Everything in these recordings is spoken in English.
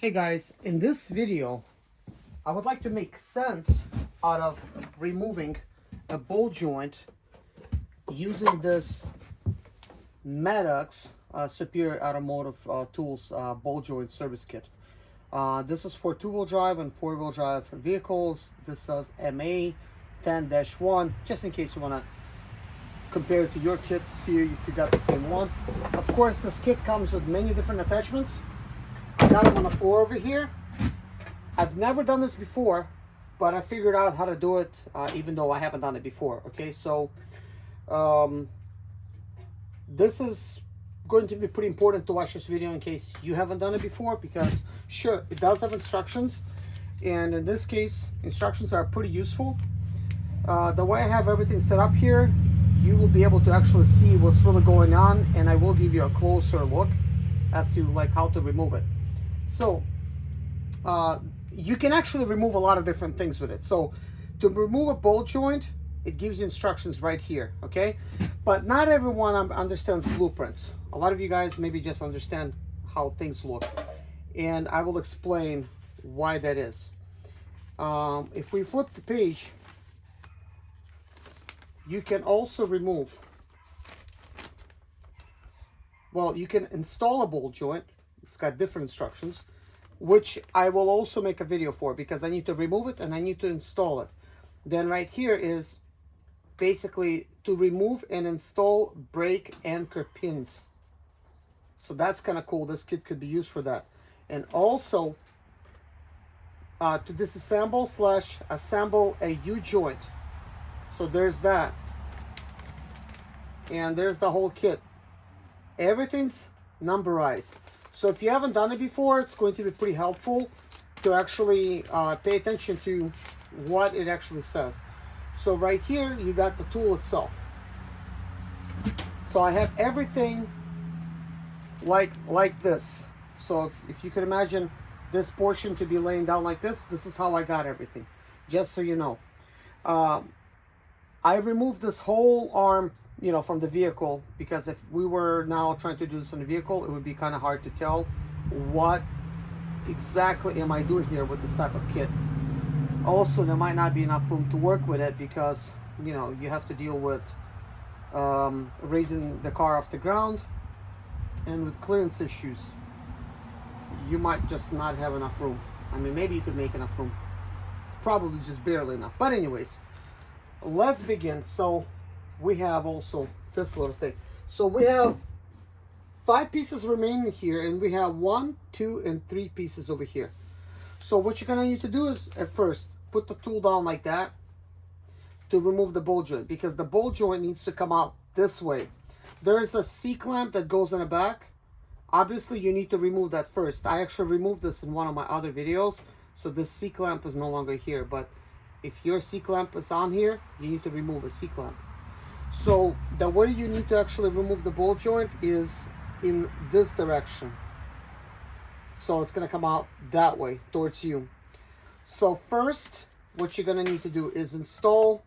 Hey guys, in this video, I would like to make sense out of removing a ball joint using this Maddox Superior Automotive Tools ball joint service kit. This is for two-wheel drive and four-wheel drive vehicles. This says MA 10-1, just in case you want to compare it to your kit, see if you got the same one. Of course, this kit comes with many different attachments. I got them on the floor over here. I've never done this before, but I figured out how to do it, even though I haven't done it before. Okay, so this is going to be pretty important to watch this video in case you haven't done it before, because sure, it does have instructions, and in this case, instructions are pretty useful. The way I have everything set up here, you will be able to actually see what's really going on, and I will give you a closer look as to like how to remove it. So you can actually remove a lot of different things with it. So to remove a ball joint, it gives you instructions right here, okay? But not everyone understands blueprints. A lot of you guys maybe just understand how things look, and I will explain why that is. If we flip the page, you can also remove, well, you can install a ball joint. It's got different instructions, which I will also make a video for, because I need to remove it and I need to install it. Then right here is basically to remove and install brake anchor pins. So that's kind of cool. This kit could be used for that. And also to disassemble / assemble a U-joint. So there's that. And there's the whole kit. Everything's numberized. So if you haven't done it before, it's going to be pretty helpful to actually pay attention to what it actually says. So right here, you got the tool itself. So I have everything like this. So if you can imagine this portion to be laying down like this is how I got everything, just so you know. I removed this whole arm, you know, from the vehicle, because if we were now trying to do this in the vehicle, it would be kind of hard to tell what exactly am I doing here with this type of kit. Also, there might not be enough room to work with it, because you know, you have to deal with raising the car off the ground, and with clearance issues you might just not have enough room. I mean, maybe you could make enough room, probably just barely enough, but anyways, let's begin. So we have also this little thing. So we have 5 pieces remaining here, and we have 1, 2, and 3 pieces over here. So what you're gonna need to do is at first put the tool down like that to remove the ball joint, because the ball joint needs to come out this way. There is a C-clamp that goes in the back. Obviously you need to remove that first. I actually removed this in one of my other videos, so this C-clamp is no longer here. But if your C-clamp is on here, you need to remove a C-clamp. So the way you need to actually remove the ball joint is in this direction. So it's going to come out that way towards you. So first, what you're going to need to do is install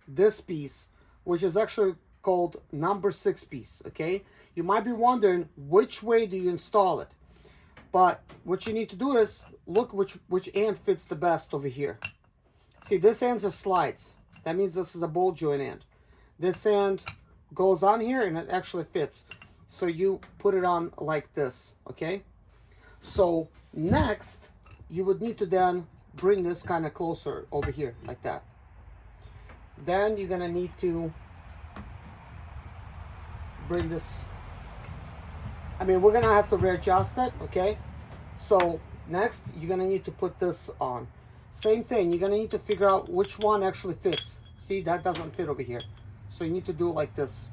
this piece, which is actually called number 6 piece, okay? You might be wondering, which way do you install it? But what you need to do is look which end fits the best over here. See, this end are slides. That means this is a ball joint end. This end goes on here and it actually fits. So you put it on like this, okay? So next, you would need to then bring this kind of closer over here, like that. Then you're gonna need to bring this, I mean, we're gonna have to readjust it, okay? So next, you're gonna need to put this on. Same thing, you're gonna need to figure out which one actually fits. See, that doesn't fit over here. So you need to do it like this.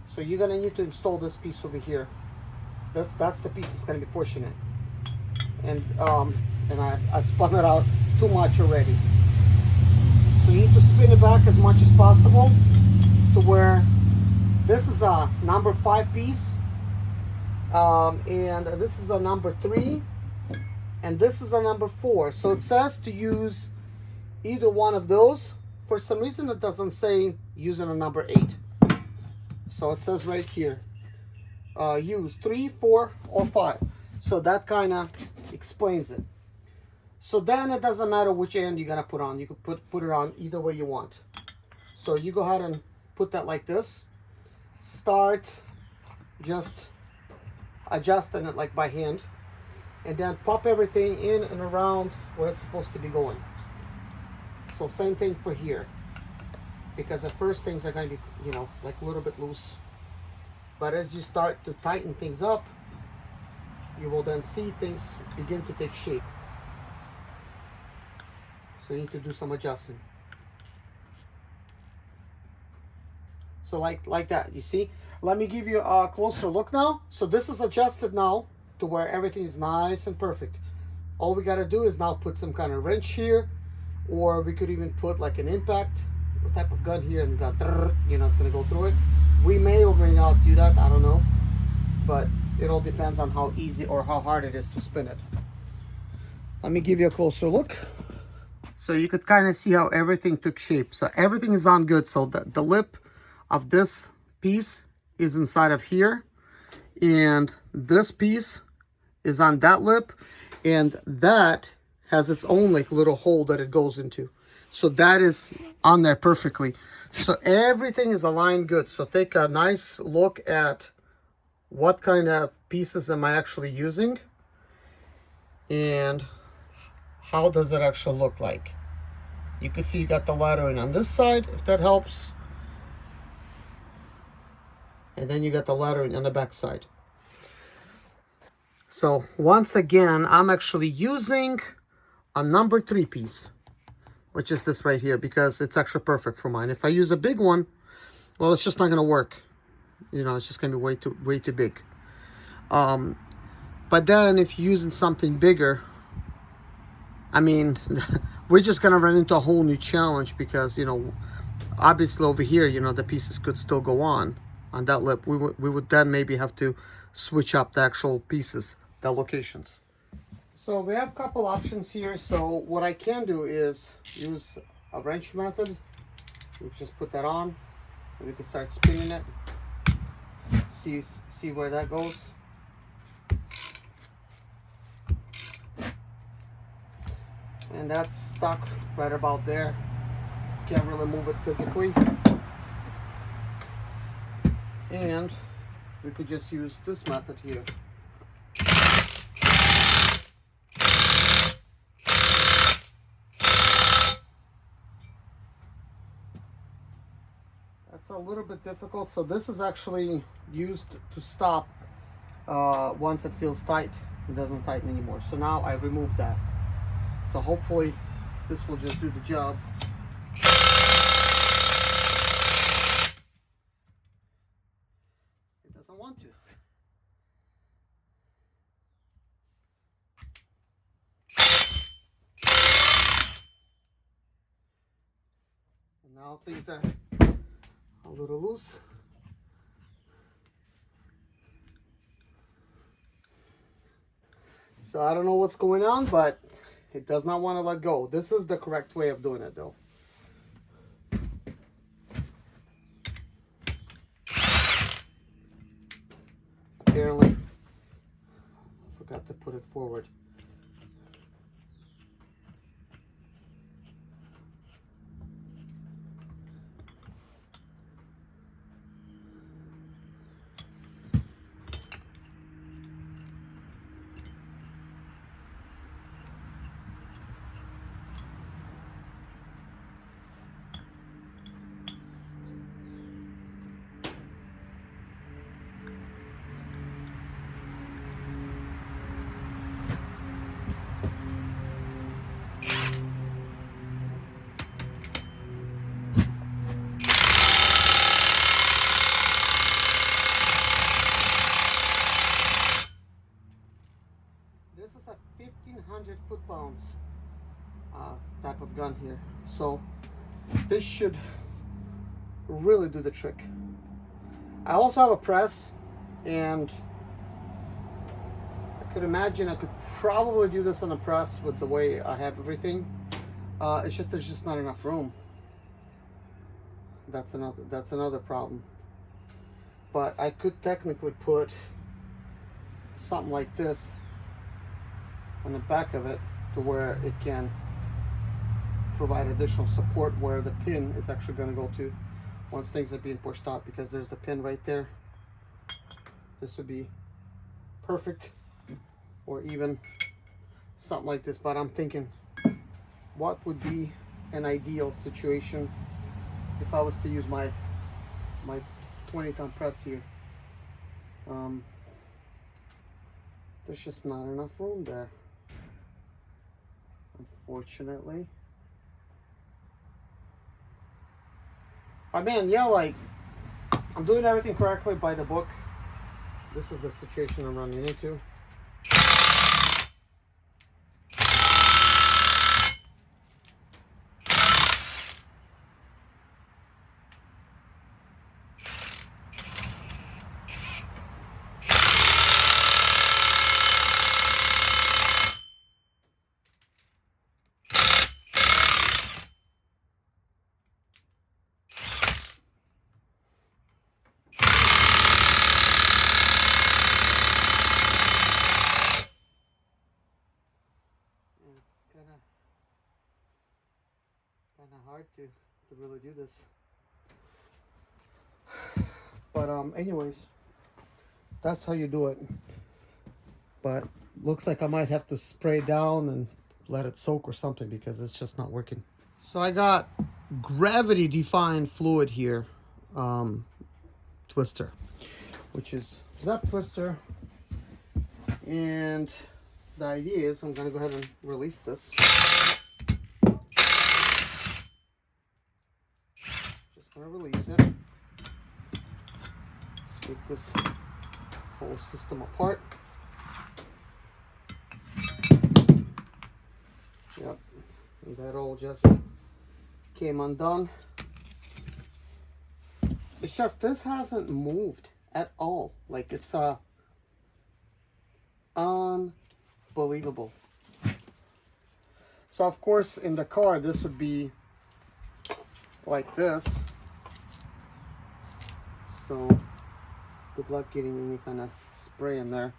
So you're gonna need to install this piece over here. That's the piece that's gonna be pushing it. And I spun it out too much already. So you need to spin it back as much as possible to where this is a number 5 piece, and this is a number 3, and this is a number 4. So it says to use either one of those. For some reason it doesn't say using a number 8. So it says right here, use 3, 4, or 5. So that kind of explains it. So then it doesn't matter which end you're gonna put on. You can put it on either way you want. So you go ahead and put that like this. Start just adjusting it like by hand, and then pop everything in and around where it's supposed to be going. So same thing for here, because at first things are going to be, you know, like a little bit loose, but as you start to tighten things up, you will then see things begin to take shape. So you need to do some adjusting. So like that, you see? Let me give you a closer look now. So this is adjusted now to where everything is nice and perfect. All we gotta do is now put some kind of wrench here, or we could even put like an impact type of gun here, and got, you know, it's gonna go through it. We may or may not do that, I don't know. But it all depends on how easy or how hard it is to spin it. Let me give you a closer look. So you could kind of see how everything took shape. So everything is on good. So the lip of this piece is inside of here, and this piece is on that lip, and that has its own like little hole that it goes into. So that is on there perfectly. So everything is aligned good. So take a nice look at what kind of pieces am I actually using, and how does that actually look like. You can see you got the lettering on this side, if that helps. And then you got the lettering on the back side. So once again, I'm actually using a number 3 piece, which is this right here, because it's actually perfect for mine. If I use a big one, well, it's just not going to work. You know, it's just going to be way too big. But then if you're using something bigger, I mean, we're just going to run into a whole new challenge, because, you know, obviously over here, you know, the pieces could still go on that lip. We would then maybe have to switch up the actual pieces, the locations. So we have a couple options here. So what I can do is use a wrench method. We just put that on, and we can start spinning it. See where that goes. And that's stuck right about there. Can't really move it physically. And we could just use this method here. That's a little bit difficult. So this is actually used to stop once it feels tight. It doesn't tighten anymore. So now I removed that. So hopefully this will just do the job. It doesn't want to. And now things are a little loose. So I don't know what's going on, but it does not want to let go. This is the correct way of doing it though. Apparently, I forgot to put it forward. This is a 1500 foot-pounds type of gun here. So this should really do the trick. I also have a press, and I could imagine I could probably do this on a press with the way I have everything. It's just there's just not enough room. That's another problem. But I could technically put something like this on the back of it to where it can provide additional support where the pin is actually going to go to once things are being pushed out, because there's the pin right there. This would be perfect, or even something like this, but I'm thinking what would be an ideal situation if I was to use my 20-ton press here. There's just not enough room there, unfortunately. But man, yeah, like, I'm doing everything correctly by the book. This is the situation I'm running into. Kind of hard to really do this, but anyways, that's how you do it. But looks like I might have to spray down and let it soak or something, because it's just not working. So I got gravity defined fluid here, twister, which is Zep twister, and the idea is I'm going to go ahead and release this. Just going to release it. Take this whole system apart. Yep, and that all just came undone. It's just this hasn't moved at all. Like, it's unbelievable. So of course in the car this would be like this. So good luck getting any kind of spray in there.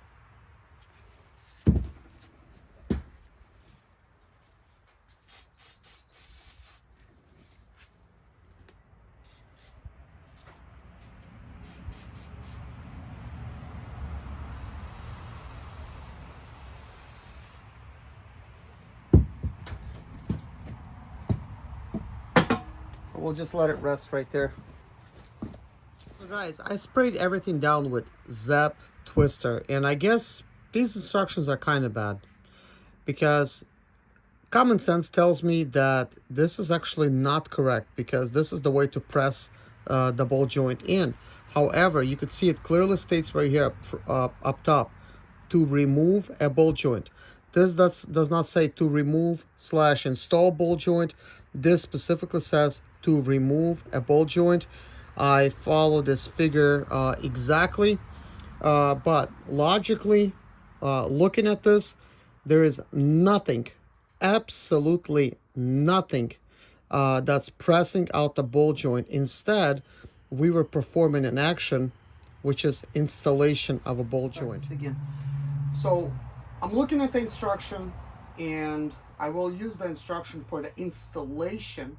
So we'll just let it rest right there. So guys, I sprayed everything down with Zep Twister, and I guess these instructions are kind of bad, because common sense tells me that this is actually not correct, because this is the way to press the ball joint in. However, you could see it clearly states right here up top, to remove a ball joint. This does not say to remove / install ball joint. This specifically says to remove a ball joint. I follow this figure exactly, but logically, looking at this, there is nothing, absolutely nothing that's pressing out the ball joint. Instead, we were performing an action, which is installation of a ball joint. Again. So I'm looking at the instruction, and I will use the instruction for the installation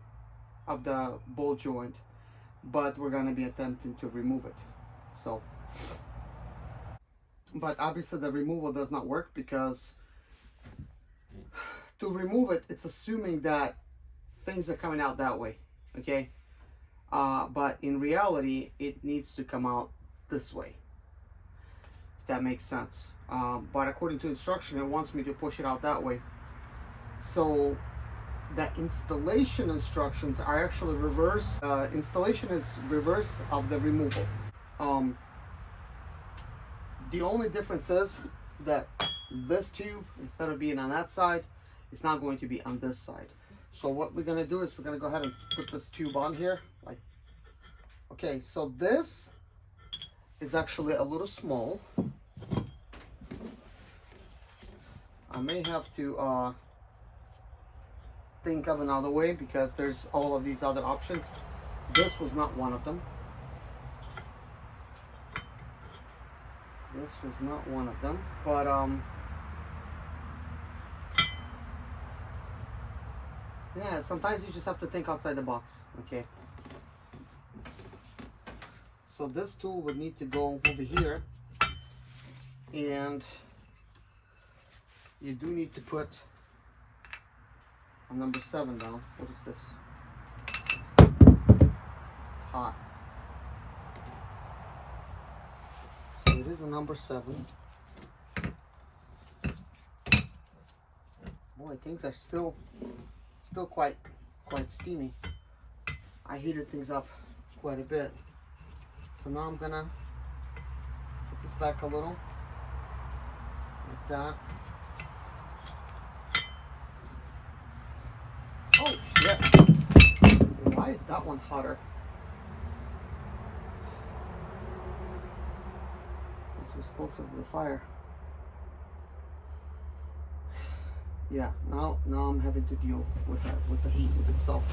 of the ball joint, but we're going to be attempting to remove it. So, but obviously the removal does not work, because to remove it, it's assuming that things are coming out that way, okay? But in reality, it needs to come out this way, if that makes sense. But according to instruction, it wants me to push it out that way. So the installation instructions are actually reverse. Installation is reverse of the removal. The only difference is that this tube, instead of being on that side, it's not going to be on this side. So what we're going to do is we're going to go ahead and put this tube on here. Like, okay, so this is actually a little small. I may have to think of another way, because there's all of these other options. This was not one of them. This was not one of them, but Yeah, sometimes you just have to think outside the box. Okay. So this tool would need to go over here, and you do need to put a number 7 down. What is this? It's hot. So it is a number 7. Boy, things are still quite steamy. I heated things up quite a bit. So now I'm gonna put this back a little, like that. Oh shit! Why is that one hotter? This was closer to the fire. Yeah, now I'm having to deal with that, with the heat itself.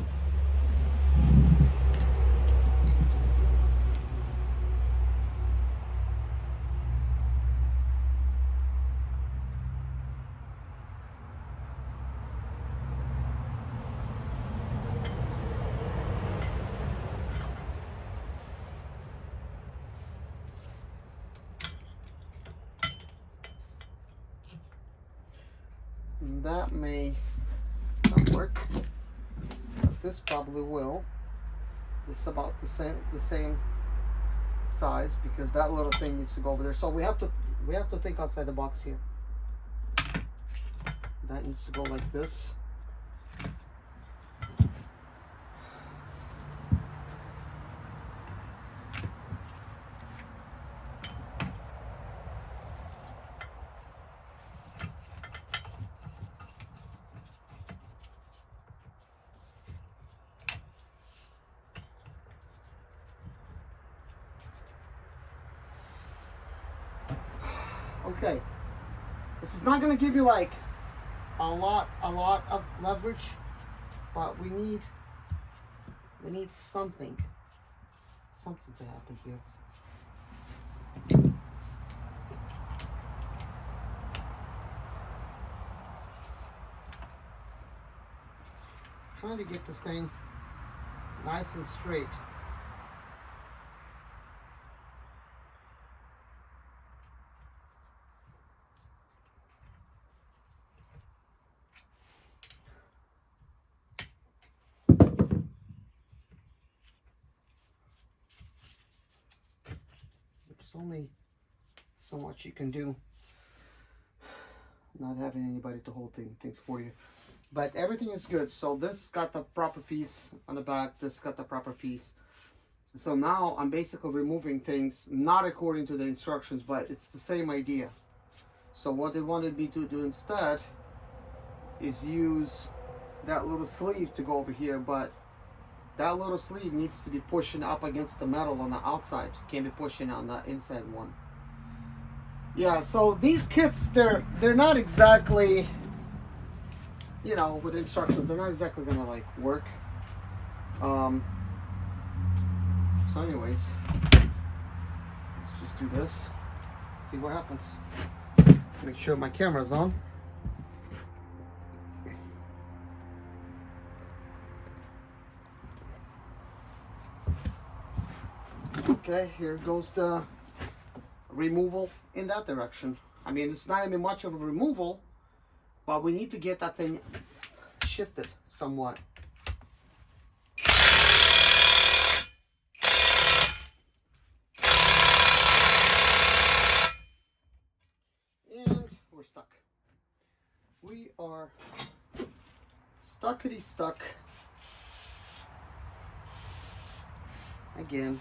And that may not work, but this probably will. This is about the same size, because that little thing needs to go over there. So we have to think outside the box here. That needs to go like this. Okay, this is not going to give you like a lot of leverage, but we need something to happen here. Trying to get this thing nice and straight. There's only so much you can do, not having anybody to hold things for you. But everything is good. So this got the proper piece on the back, this got the proper piece. So now I'm basically removing things not according to the instructions, but it's the same idea. So what they wanted me to do instead is use that little sleeve to go over here, but that little sleeve needs to be pushing up against the metal on the outside. Can't be pushing on the inside one. Yeah, so these kits, they're not exactly, you know, with instructions, they're not exactly gonna like work. So anyways, let's just do this, see what happens. Make sure my camera's on. Okay, here goes the removal in that direction. I mean, it's not even much of a removal, but we need to get that thing shifted somewhat. And we're stuck. We are stuckity stuck again.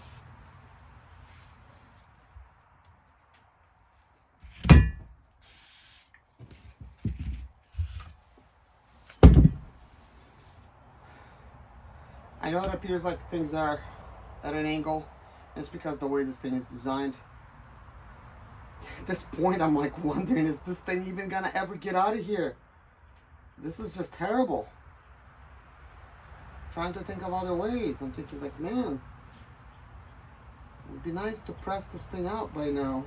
I know it appears like things are at an angle. It's because the way this thing is designed. At this point, I'm like wondering, is this thing even gonna ever get out of here? This is just terrible. Trying to think of other ways. I'm thinking like, man, it would be nice to press this thing out by now.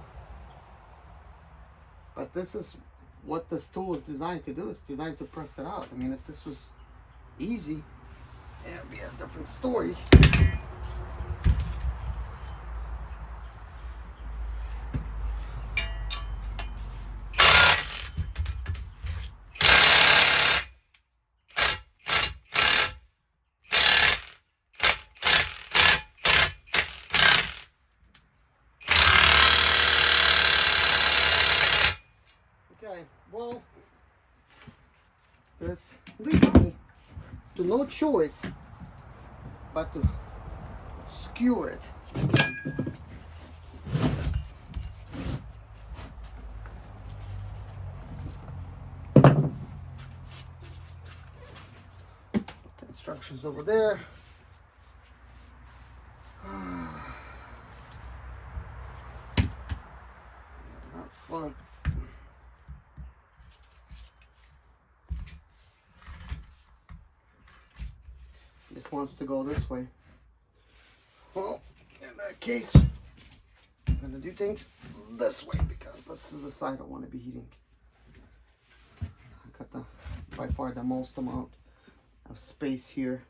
But this is what this tool is designed to do. It's designed to press it out. I mean, if this was easy, it'd be a different story. Okay, well, this leads me to no choice but to skewer it again. Put the instructions over there. Not fun. This wants to go this way. Well, in that case, I'm gonna do things this way because this is the side I want to be heating. I got by far the most amount of space here.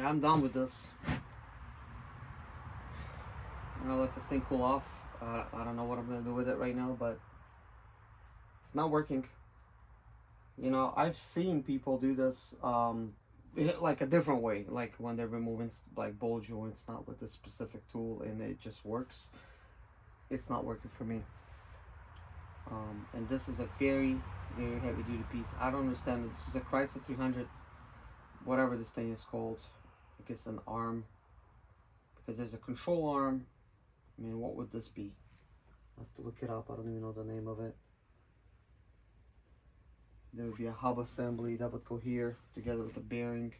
Yeah, I'm done with this. I'm gonna let this thing cool off. I don't know what I'm gonna do with it right now, but it's not working. You know, I've seen people do this like a different way, like when they're removing like ball joints, not with this specific tool, and it just works. It's not working for me. And this is a very, very heavy duty piece. I don't understand it. This is a Chrysler 300, whatever this thing is called. I guess an arm, because there's a control arm. I mean, what would this be? I have to look it up. I don't even know the name of it. There would be a hub assembly that would go here together with a bearing.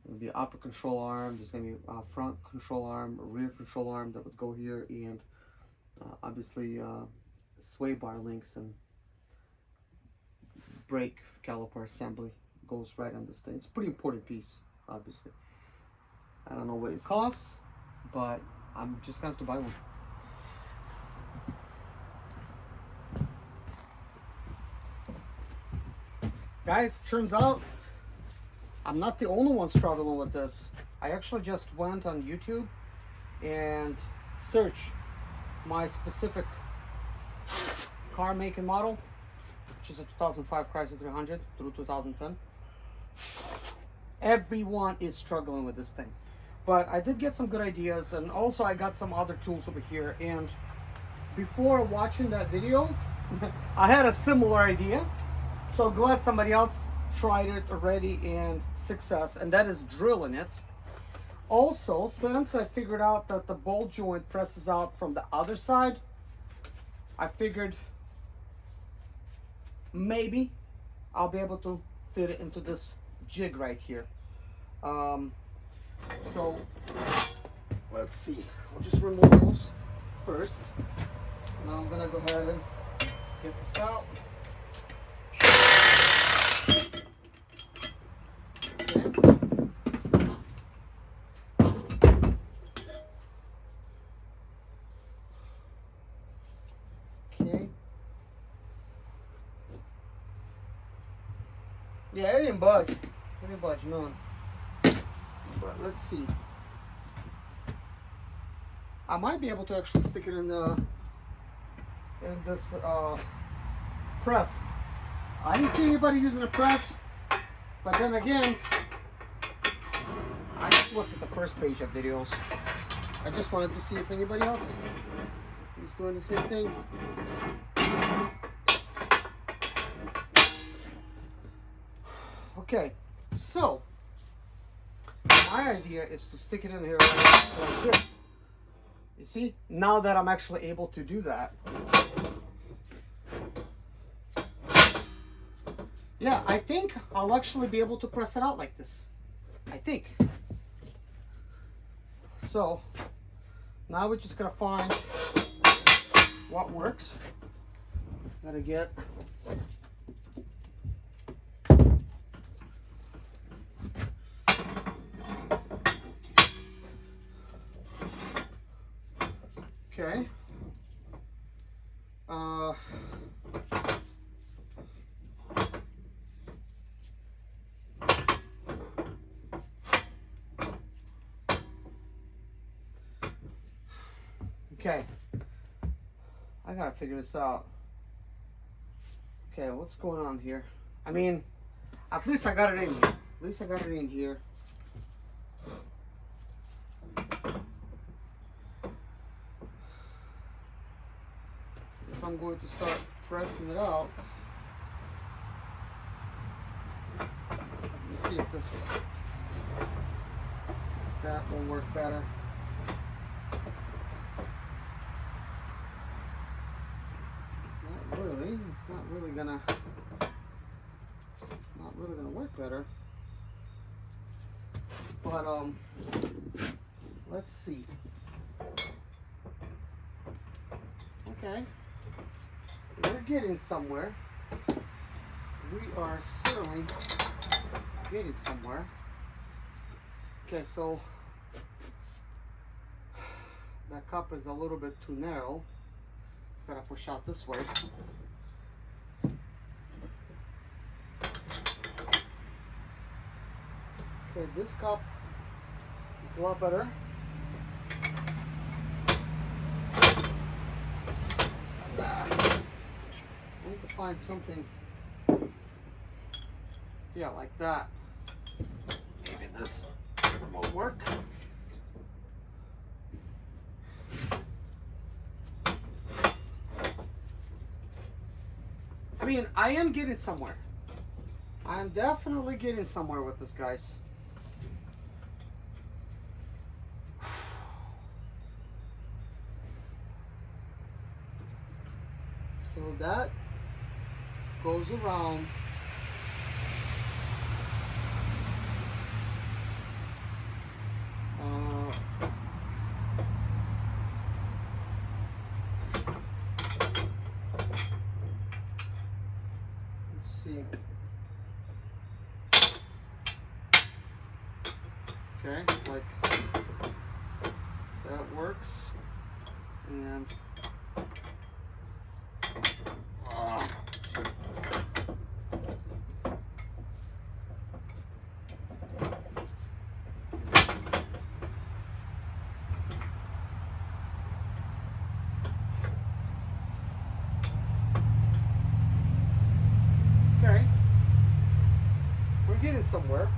There would be an upper control arm. There's going to be a front control arm, a rear control arm that would go here, and obviously sway bar links and brake caliper assembly goes right on this thing. It's a pretty important piece, obviously. I don't know what it costs, but I'm just going to have to buy one. Guys, turns out I'm not the only one struggling with this. I actually just went on YouTube and searched my specific car make and model, which is a 2005 Chrysler 300 through 2010. Everyone is struggling with this thing. But I did get some good ideas, and also I got some other tools over here. And before watching that video, I had a similar idea. So glad somebody else tried it already and success, and that is drilling it. Also, since I figured out that the ball joint presses out from the other side, I figured maybe I'll be able to fit it into this jig right here. So let's see. I'll just remove those first. Now I'm gonna go ahead and get this out. Yeah, it didn't budge. It didn't budge, none. But let's see. I might be able to actually stick it in this press. I didn't see anybody using a press, but then again, I just looked at the first page of videos. I just wanted to see if anybody else was doing the same thing. Okay, so my idea is to stick it in here like this. You see, now that I'm actually able to do that. Yeah, I think I'll actually be able to press it out like this. I think. So now we're just gonna find what works. Gotta get okay. Okay. I gotta figure this out. Okay, what's going on here? I mean, at least I got it in here. At least I got it in here. If I'm going to start pressing it out, let me see if that will work better. Not really. It's not really gonna work better. But let's see. Okay. We're getting somewhere. We are certainly getting somewhere. Okay, so that cup is a little bit too narrow. It's gotta push out this way. Okay, this cup a lot better. I need to find something, yeah, like that. Maybe this will work. I mean, I am getting somewhere. I am definitely getting somewhere with this, guys. So that goes around. Let's see. Okay, like that works. And okay, we're getting somewhere.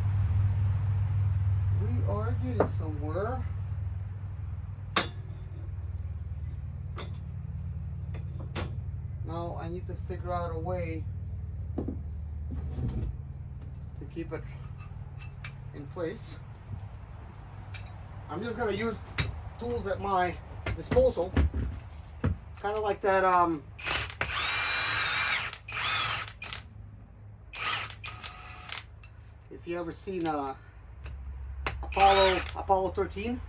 We are getting somewhere. Now I need to figure out a way to keep it in place. I'm just gonna use tools at my disposal, kind of like that if you ever seen Apollo 13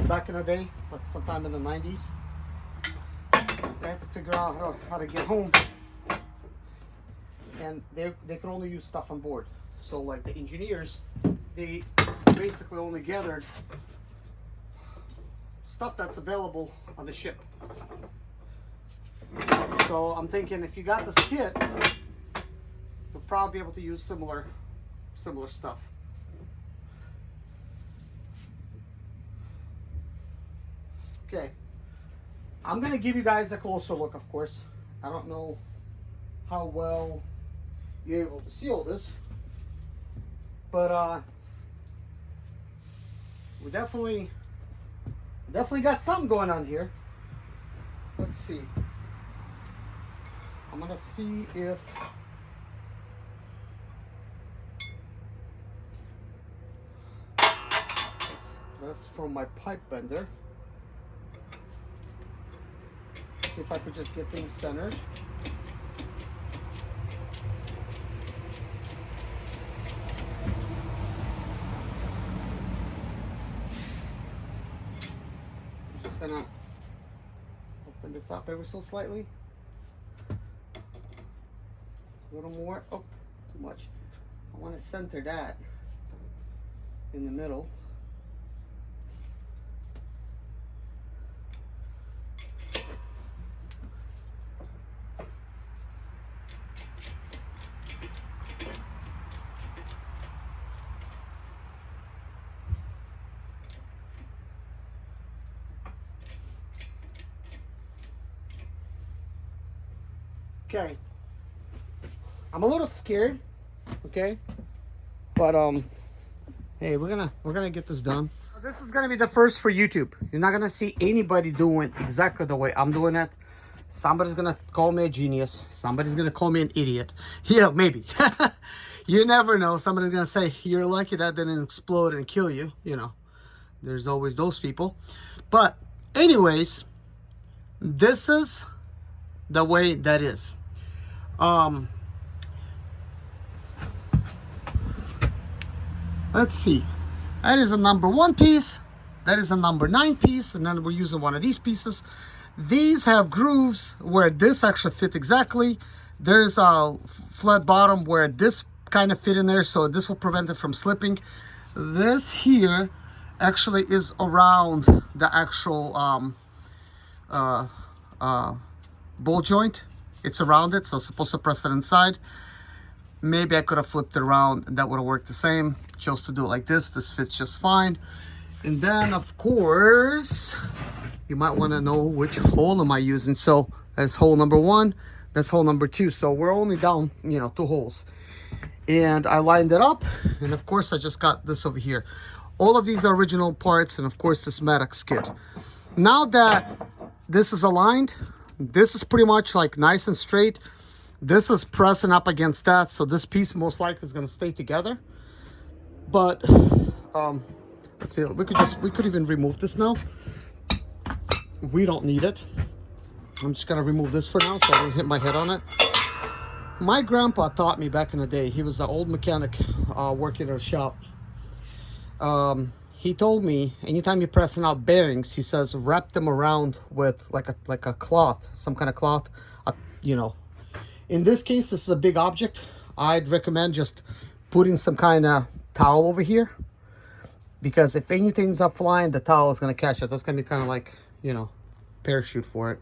back in the day, but sometime in the 90s, they had to figure out how to get home, and they could only use stuff on board. So like the engineers, they basically only gathered stuff that's available on the ship. So I'm thinking if you got this kit, you'll probably be able to use similar stuff. Okay, I'm gonna give you guys a closer look, of course. I don't know how well you're able to see all this, but we definitely got something going on here. Let's see. I'm gonna see if that's from my pipe bender. See if I could just get things centered. I'm just gonna open this up ever so slightly. A little more. Oh, too much. I want to center that in the middle. Okay, I'm a little scared, okay, but hey, we're gonna get this done. This is gonna be the first for YouTube. You're not gonna see anybody doing exactly the way I'm doing it. Somebody's gonna call me a genius. Somebody's gonna call me an idiot. Yeah, maybe. You never know. Somebody's gonna say you're lucky that didn't explode and kill you. You know, there's always those people. But anyways, this is the way that is. Let's see. That is a number 1 piece. That is a number 9 piece, and then we're using one of these pieces. These have grooves where this actually fit exactly. There's a flat bottom where this kind of fit in there, so this will prevent it from slipping. This here actually is around the actual bolt joint. It's around it, so it's supposed to press it inside. Maybe I could have flipped it around. That would have worked the same. Chose to do it like this. This fits just fine. And then of course, you might want to know which hole am I using. So that's hole number 1, that's hole number 2. So we're only down, 2 holes. And I lined it up, and of course I just got this over here. All of these are original parts, and of course this Maddox kit. Now that this is aligned, this is pretty much like nice and straight. This is pressing up against that, so this piece most likely is going to stay together. But let's see, we could even remove this now. We don't need it. I'm just gonna remove this for now so I don't hit my head on it. My grandpa taught me back in the day. He was an old mechanic working in a shop. He told me anytime you're pressing out bearings, he says wrap them around with like a cloth, some kind of cloth. In this case, this is a big object. I'd recommend just putting some kind of towel over here, because if anything's up flying, the towel is gonna catch it. That's gonna be kind of like, parachute for it.